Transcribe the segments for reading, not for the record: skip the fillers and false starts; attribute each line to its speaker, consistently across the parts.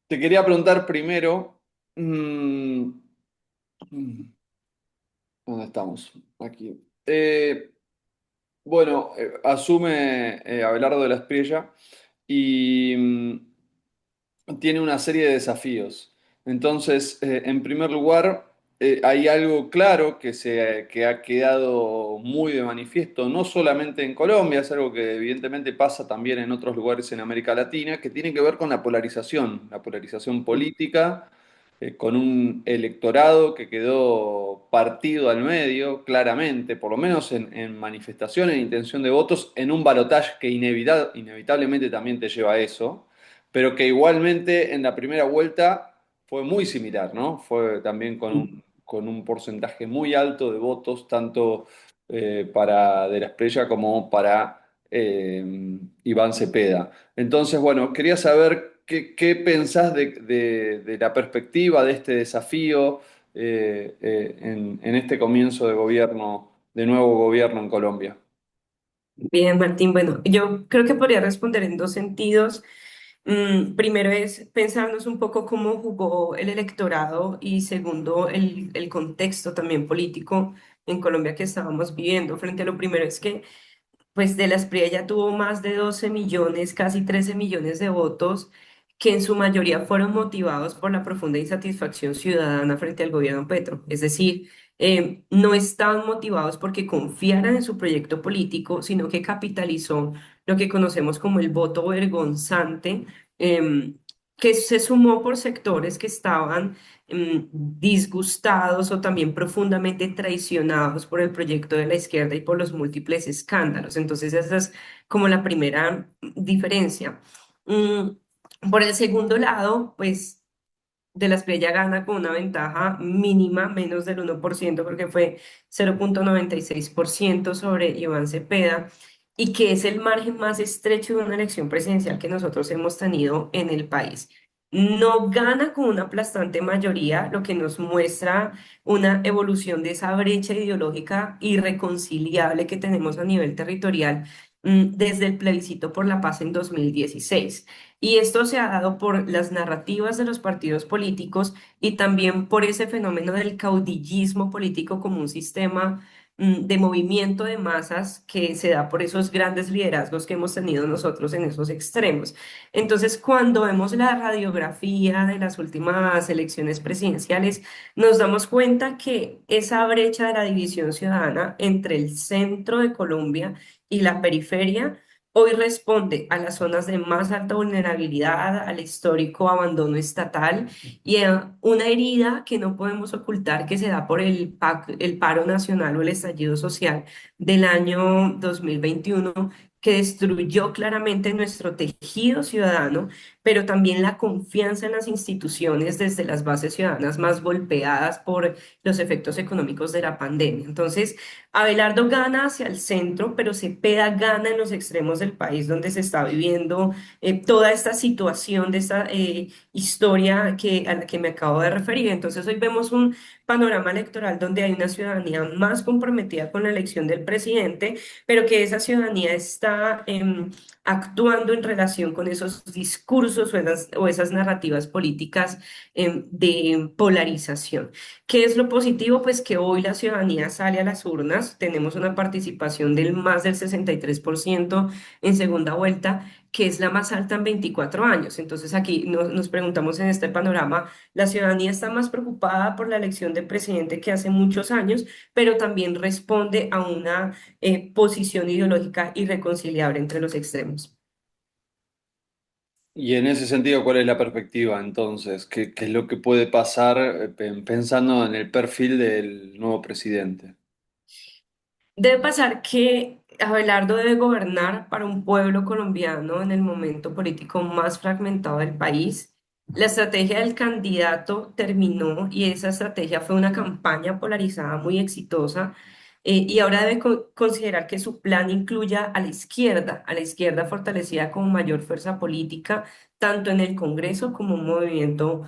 Speaker 1: Te quería preguntar primero, mm, ¿dónde estamos? Aquí. Bueno, asume Abelardo de la Espriella y tiene una serie de desafíos. Entonces, en primer lugar, hay algo claro que ha quedado muy de manifiesto, no solamente en Colombia, es algo que evidentemente pasa también en otros lugares en América Latina, que tiene que ver con la polarización política, con un electorado que quedó partido al medio, claramente, por lo menos en manifestación, en intención de votos, en un balotaje que inevitablemente también te lleva a eso, pero que igualmente en la primera vuelta fue muy similar, ¿no? Fue también con un porcentaje muy alto de votos, tanto para De la Espriella como para Iván Cepeda. Entonces, bueno, quería saber qué pensás de la perspectiva de este desafío en este comienzo de gobierno, de nuevo gobierno en Colombia.
Speaker 2: Bien, Martín. Bueno, yo creo que podría responder en dos sentidos. Primero es pensarnos un poco cómo jugó el electorado y segundo, el contexto también político en Colombia que estábamos viviendo. Frente a lo primero es que pues de la Espriella ya tuvo más de 12 millones, casi 13 millones de votos, que en su mayoría fueron motivados por la profunda insatisfacción ciudadana frente al gobierno Petro. Es decir, no estaban motivados porque confiaran en su proyecto político, sino que capitalizó lo que conocemos como el voto vergonzante, em, que se sumó por sectores que estaban disgustados o también profundamente traicionados por el proyecto de la izquierda y por los múltiples escándalos. Entonces, esa es como la primera diferencia. Mm, por el segundo lado, pues de la Espriella gana con una ventaja mínima, menos del 1%, porque fue 0,96% sobre Iván Cepeda, y que es el margen más estrecho de una elección presidencial que nosotros hemos tenido en el país. No gana con una aplastante mayoría, lo que nos muestra una evolución de esa brecha ideológica irreconciliable que tenemos a nivel territorial, desde el plebiscito por la paz en 2016. Y esto se ha dado por las narrativas de los partidos políticos y también por ese fenómeno del caudillismo político como un sistema de movimiento de masas que se da por esos grandes liderazgos que hemos tenido nosotros en esos extremos. Entonces, cuando vemos la radiografía de las últimas elecciones presidenciales, nos damos cuenta que esa brecha de la división ciudadana entre el centro de Colombia y la periferia hoy responde a las zonas de más alta vulnerabilidad, al histórico abandono estatal y a una herida que no podemos ocultar que se da por el paro nacional o el estallido social del año 2021, que destruyó claramente nuestro tejido ciudadano, pero también la confianza en las instituciones desde las bases ciudadanas más golpeadas por los efectos económicos de la pandemia. Entonces, Abelardo gana hacia el centro, pero Cepeda gana en los extremos del país donde se está viviendo toda esta situación de esta historia a la que me acabo de referir. Entonces hoy vemos un panorama electoral donde hay una ciudadanía más comprometida con la elección del presidente, pero que esa ciudadanía está actuando en relación con esos discursos o esas narrativas políticas de polarización. ¿Qué es lo positivo? Pues que hoy la ciudadanía sale a las urnas, tenemos una participación del más del 63% en segunda vuelta, que es la más alta en 24 años. Entonces aquí nos preguntamos en este panorama, la ciudadanía está más preocupada por la elección del presidente que hace muchos años, pero también responde a una posición ideológica irreconciliable entre los extremos.
Speaker 1: Y en ese sentido, ¿cuál es la perspectiva entonces? ¿Qué es lo que puede pasar pensando en el perfil del nuevo presidente?
Speaker 2: Debe pasar que Abelardo debe gobernar para un pueblo colombiano en el momento político más fragmentado del país. La estrategia del candidato terminó y esa estrategia fue una campaña polarizada muy exitosa, y ahora debe considerar que su plan incluya a la izquierda fortalecida con mayor fuerza política, tanto en el Congreso como un movimiento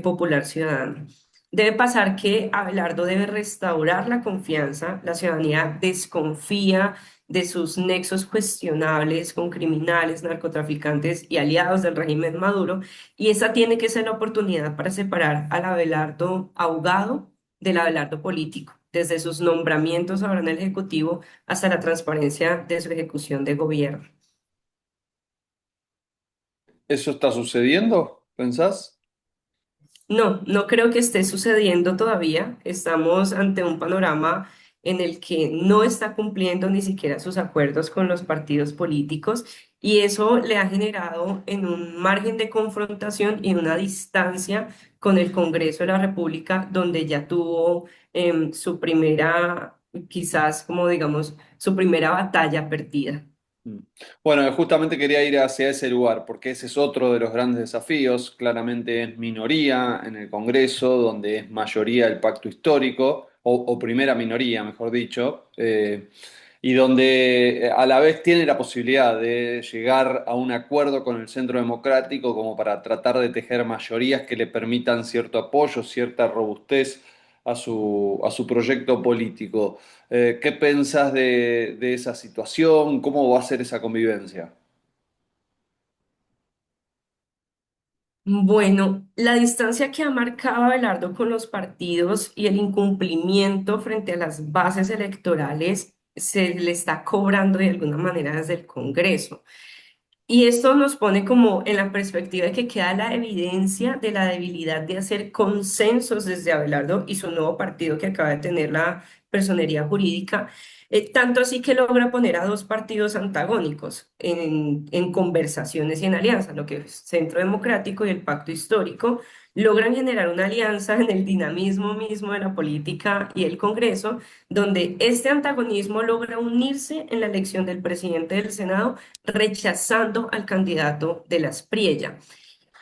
Speaker 2: popular ciudadano. Debe pasar que Abelardo debe restaurar la confianza, la ciudadanía desconfía de sus nexos cuestionables con criminales, narcotraficantes y aliados del régimen Maduro, y esa tiene que ser la oportunidad para separar al Abelardo abogado del Abelardo político, desde sus nombramientos ahora en el Ejecutivo hasta la transparencia de su ejecución de gobierno.
Speaker 1: ¿Eso está sucediendo? ¿Pensás?
Speaker 2: No, no creo que esté sucediendo todavía. Estamos ante un panorama en el que no está cumpliendo ni siquiera sus acuerdos con los partidos políticos y eso le ha generado en un margen de confrontación y una distancia con el Congreso de la República, donde ya tuvo su primera, quizás como digamos, su primera batalla perdida.
Speaker 1: Mm. Bueno, justamente quería ir hacia ese lugar, porque ese es otro de los grandes desafíos. Claramente es minoría en el Congreso, donde es mayoría el pacto histórico, o primera minoría, mejor dicho, y donde a la vez tiene la posibilidad de llegar a un acuerdo con el Centro Democrático como para tratar de tejer mayorías que le permitan cierto apoyo, cierta robustez a su proyecto político. ¿Qué pensás de esa situación? ¿Cómo va a ser esa convivencia?
Speaker 2: Bueno, la distancia que ha marcado Abelardo con los partidos y el incumplimiento frente a las bases electorales se le está cobrando de alguna manera desde el Congreso. Y esto nos pone como en la perspectiva de que queda la evidencia de la debilidad de hacer consensos desde Abelardo y su nuevo partido que acaba de tener la personería jurídica, tanto así que logra poner a dos partidos antagónicos en conversaciones y en alianzas, lo que es Centro Democrático y el Pacto Histórico, logran generar una alianza en el dinamismo mismo de la política y el Congreso, donde este antagonismo logra unirse en la elección del presidente del Senado rechazando al candidato de las Espriella.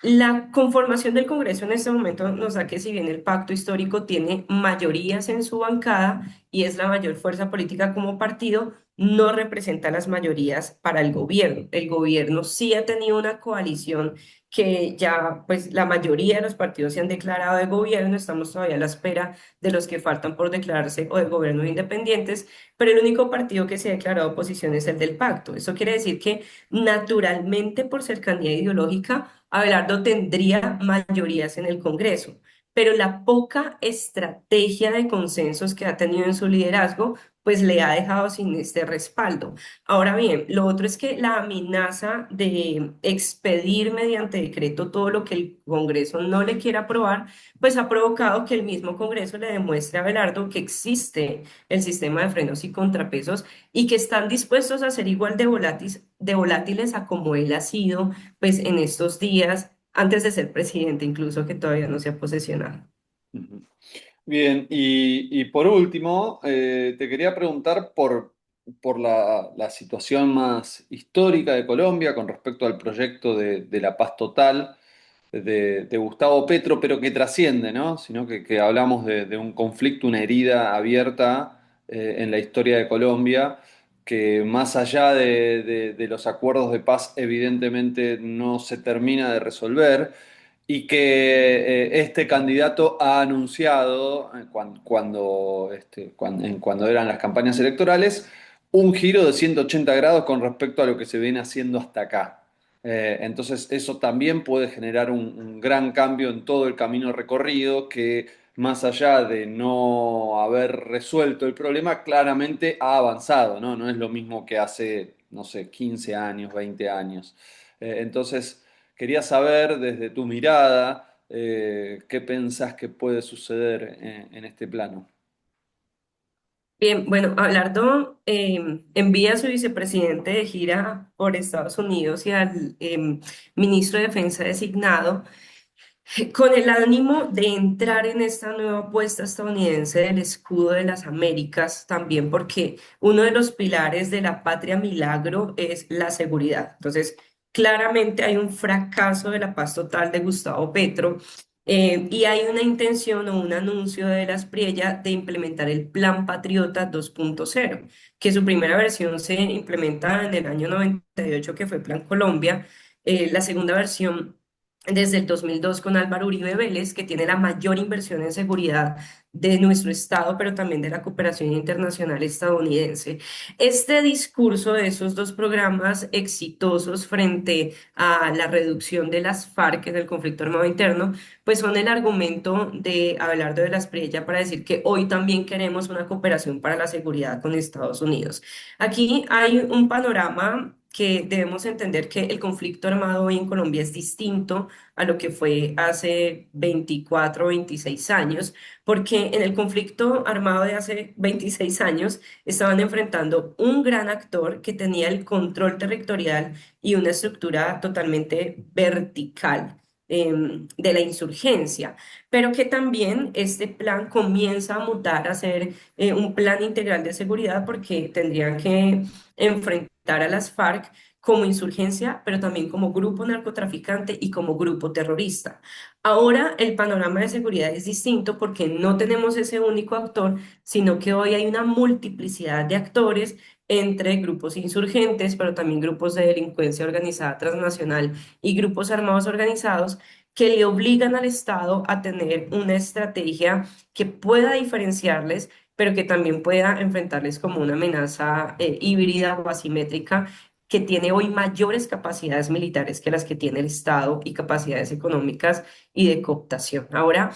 Speaker 2: La conformación del Congreso en este momento nos da que si bien el pacto histórico tiene mayorías en su bancada y es la mayor fuerza política como partido, no representa las mayorías para el gobierno. El gobierno sí ha tenido una coalición que ya pues la mayoría de los partidos se han declarado de gobierno, estamos todavía a la espera de los que faltan por declararse o de gobiernos independientes, pero el único partido que se ha declarado oposición es el del pacto. Eso quiere decir que naturalmente por cercanía ideológica, Abelardo tendría mayorías en el Congreso, pero la poca estrategia de consensos que ha tenido en su liderazgo, pues le ha dejado sin este respaldo. Ahora bien, lo otro es que la amenaza de expedir mediante decreto todo lo que el Congreso no le quiera aprobar, pues ha provocado que el mismo Congreso le demuestre a Abelardo que existe el sistema de frenos y contrapesos y que están dispuestos a ser igual de volátiles a como él ha sido pues en estos días, antes de ser presidente incluso, que todavía no se ha posesionado.
Speaker 1: Ujú. Bien, y por último, te quería preguntar por la situación más histórica de Colombia con respecto al proyecto de la paz total de Gustavo Petro, pero que trasciende, ¿no? Sino que hablamos de un conflicto, una herida abierta en la historia de Colombia, que más allá de los acuerdos de paz, evidentemente no se termina de resolver y que este candidato ha anunciado cuando eran las campañas electorales un giro de 180 grados con respecto a lo que se viene haciendo hasta acá. Entonces eso también puede generar un gran cambio en todo el camino recorrido que más allá de no haber resuelto el problema, claramente ha avanzado, ¿no? No es lo mismo que hace, no sé, 15 años, 20 años. Entonces, quería saber desde tu mirada qué pensás que puede suceder en este plano.
Speaker 2: Bien, bueno, Abelardo envía a su vicepresidente de gira por Estados Unidos y al ministro de Defensa designado con el ánimo de entrar en esta nueva apuesta estadounidense del escudo de las Américas, también porque uno de los pilares de la patria milagro es la seguridad. Entonces, claramente hay un fracaso de la paz total de Gustavo Petro y hay una intención o un anuncio de las Espriella de implementar el Plan Patriota 2.0, que su primera versión se implementa en el año 98, que fue Plan Colombia. La segunda versión desde el 2002 con Álvaro Uribe Vélez, que tiene la mayor inversión en seguridad de nuestro estado, pero también de la cooperación internacional estadounidense. Este discurso de esos dos programas exitosos frente a la reducción de las FARC en el conflicto armado interno, pues son el argumento de Abelardo de la Espriella para decir que hoy también queremos una cooperación para la seguridad con Estados Unidos. Aquí hay un panorama que debemos entender que el conflicto armado hoy en Colombia es distinto a lo que fue hace 24 o 26 años, porque en el conflicto armado de hace 26 años estaban enfrentando un gran actor que tenía el control territorial y una estructura totalmente vertical. De la insurgencia, pero que también este plan comienza a mutar a ser un plan integral de seguridad porque tendrían que enfrentar a las FARC como insurgencia, pero también como grupo narcotraficante y como grupo terrorista. Ahora el panorama de seguridad es distinto porque no tenemos ese único actor, sino que hoy hay una multiplicidad de actores entre grupos insurgentes, pero también grupos de delincuencia organizada transnacional y grupos armados organizados que le obligan al Estado a tener una estrategia que pueda diferenciarles, pero que también pueda enfrentarles como una amenaza híbrida o asimétrica que tiene hoy mayores capacidades militares que las que tiene el Estado y capacidades económicas y de cooptación. Ahora,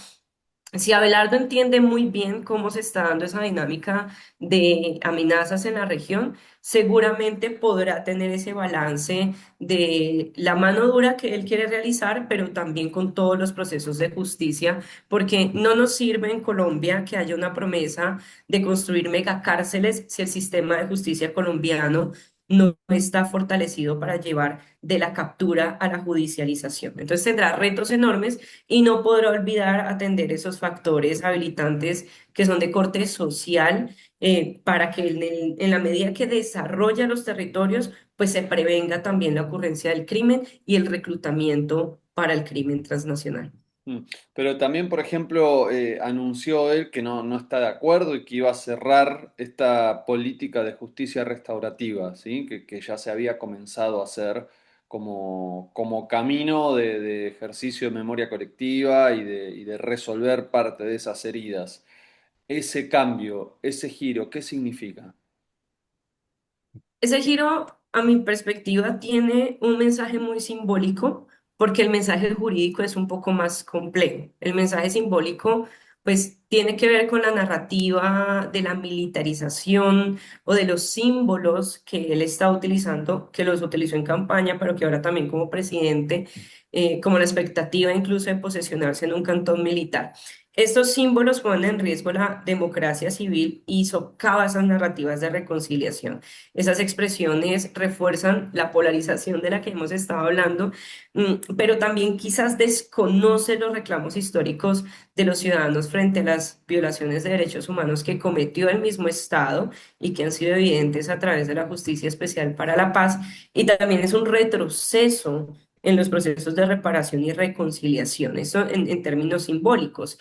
Speaker 2: si Abelardo entiende muy bien cómo se está dando esa dinámica de amenazas en la región, seguramente podrá tener ese balance de la mano dura que él quiere realizar, pero también con todos los procesos de justicia, porque no nos sirve en Colombia que haya una promesa de construir megacárceles si el sistema de justicia colombiano no está fortalecido para llevar de la captura a la judicialización. Entonces tendrá retos enormes y no podrá olvidar atender esos factores habilitantes que son de corte social para que en la medida que desarrolla los territorios, pues se prevenga también la ocurrencia del crimen y el reclutamiento para el crimen transnacional.
Speaker 1: Mm. Pero también, por ejemplo, anunció él que no está de acuerdo y que iba a cerrar esta política de justicia restaurativa, ¿sí? Que ya se había comenzado a hacer como camino de ejercicio de memoria colectiva y de resolver parte de esas heridas. Ese cambio, ese giro, ¿qué significa?
Speaker 2: Ese giro, a mi perspectiva, tiene un mensaje muy simbólico, porque el mensaje jurídico es un poco más complejo. El mensaje simbólico, pues, tiene que ver con la narrativa de la militarización o de los símbolos que él está utilizando, que los utilizó en campaña, pero que ahora también como presidente, como la expectativa incluso de posesionarse en un cantón militar. Estos símbolos ponen en riesgo la democracia civil y socavan esas narrativas de reconciliación. Esas expresiones refuerzan la polarización de la que hemos estado hablando, pero también quizás desconoce los reclamos históricos de los ciudadanos frente a las violaciones de derechos humanos que cometió el mismo Estado y que han sido evidentes a través de la Justicia Especial para la Paz. Y también es un retroceso en los procesos de reparación y reconciliación, eso en términos simbólicos.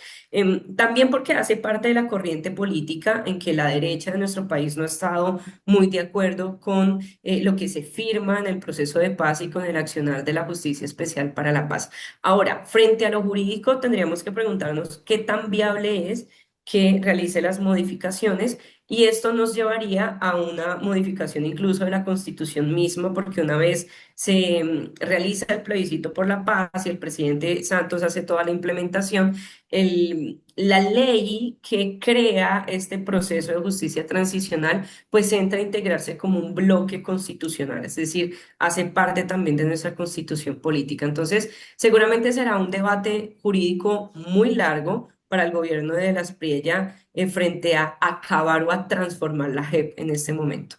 Speaker 2: También porque hace parte de la corriente política en que la derecha de nuestro país no ha estado muy de acuerdo con lo que se firma en el proceso de paz y con el accionar de la Justicia Especial para la Paz. Ahora, frente a lo jurídico, tendríamos que preguntarnos qué tan viable es que realice las modificaciones y esto nos llevaría a una modificación incluso de la Constitución misma, porque una vez se realiza el plebiscito por la paz y el presidente Santos hace toda la implementación, la ley que crea este proceso de justicia transicional pues entra a integrarse como un bloque constitucional, es decir, hace parte también de nuestra constitución política. Entonces, seguramente será un debate jurídico muy largo para el gobierno de Las Priella frente a acabar o a transformar la JEP en este momento.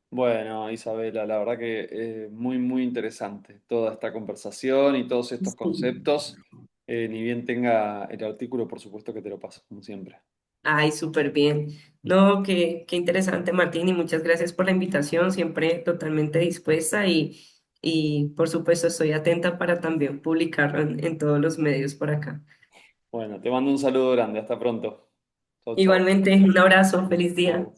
Speaker 1: Bueno, Isabela, la verdad que muy, muy interesante toda esta conversación y todos estos
Speaker 2: Sí.
Speaker 1: conceptos. Ni bien tenga el artículo, por supuesto que te lo paso, como siempre.
Speaker 2: Ay, súper bien. No, qué interesante, Martín, y muchas gracias por la invitación, siempre totalmente dispuesta y por supuesto estoy atenta para también publicarlo en todos los medios por acá.
Speaker 1: Bueno, te mando un saludo grande, hasta pronto. Chau, chau.
Speaker 2: Igualmente, un abrazo, feliz día.
Speaker 1: Chau.